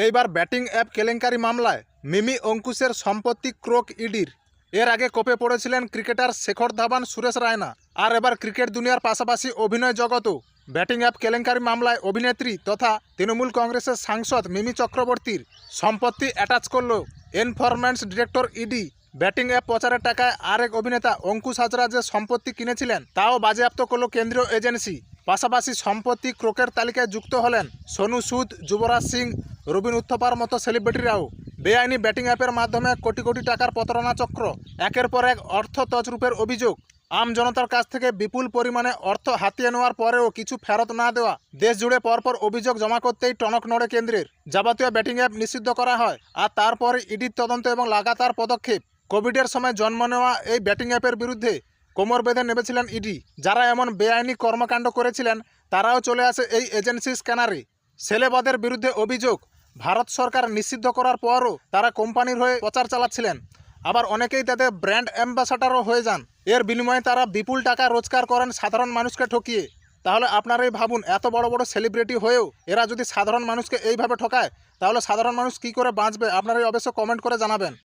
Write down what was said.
এইবার batting app কেলেঙ্কারি মামলায় মিমি অঙ্কুশের সম্পত্তি ক্রোক ইডির। এর আগে কোপে পড়েছিলেন ক্রিকেটার শেখর ধাওয়ান, সুরেশ রায়না। আর এবার ক্রিকেট দুনিয়ার পাশাপাশি অভিনয় জগতও ব্যাটিং অ্যাপ কেলেঙ্কারি মামলায় অভিনেত্রী তথা তৃণমূল কংগ্রেসের সাংসদ মিমি চক্রবর্তীর সম্পত্তি অ্যাটাচ করল enforcement director ED. Betting app প্রচারের টাকায় আরেক অভিনেতা অঙ্কুশ হাজরা যে সম্পত্তি কিনেছিলেন তাও বাজেয়াপ্ত করল কেন্দ্রীয় এজেন্সি। পাশাপাশি সম্পত্তি ক্রোকের তালিকায় যুক্ত হলেন সোনু সুদ, যুবরাজ সিং, রবিন উত্থপার মতো সেলিব্রিটিরাও। বেআইনি ব্যাটিং অ্যাপের মাধ্যমে কোটি কোটি টাকার প্রতারণা চক্র, একের পর এক অর্থ তছরূপের অভিযোগ। আম জনতার কাছ থেকে বিপুল পরিমাণে অর্থ হাতিয়ে নেওয়ার পরেও কিছু ফেরত না দেওয়া, দেশ জুড়ে পরপর অভিযোগ জমা করতেই টনক নড়ে কেন্দ্রের। যাবতীয় ব্যাটিং অ্যাপ নিষিদ্ধ করা হয় আর তারপর ইডির তদন্ত এবং লাগাতার পদক্ষেপ। কোভিডের সময় জন্ম নেওয়া এই ব্যাটিং অ্যাপের বিরুদ্ধে কোমর বেঁধে নেমেছিলেন ইডি। যারা এমন বেআইনি কর্মকাণ্ড করেছিলেন তারাও চলে আসে এই এজেন্সি স্ক্যানারে। সেলেবাদের বিরুদ্ধে অভিযোগ, ভারত সরকার নিষিদ্ধ করার পরও তারা কোম্পানির হয়ে প্রচার চালাচ্ছিলেন। আবার অনেকেই তাদের ব্র্যান্ড অ্যাম্বাসাডারও হয়ে যান। এর বিনিময়ে তারা বিপুল টাকা রোজগার করেন সাধারণ মানুষকে ঠকিয়ে। তাহলে আপনারাই ভাবুন, এত বড় বড় সেলিব্রিটি হয়েও এরা যদি সাধারণ মানুষকে এইভাবে ঠকায় তাহলে সাধারণ মানুষ কী করে বাঁচবে? আপনারাই অবশ্য কমেন্ট করে জানাবেন।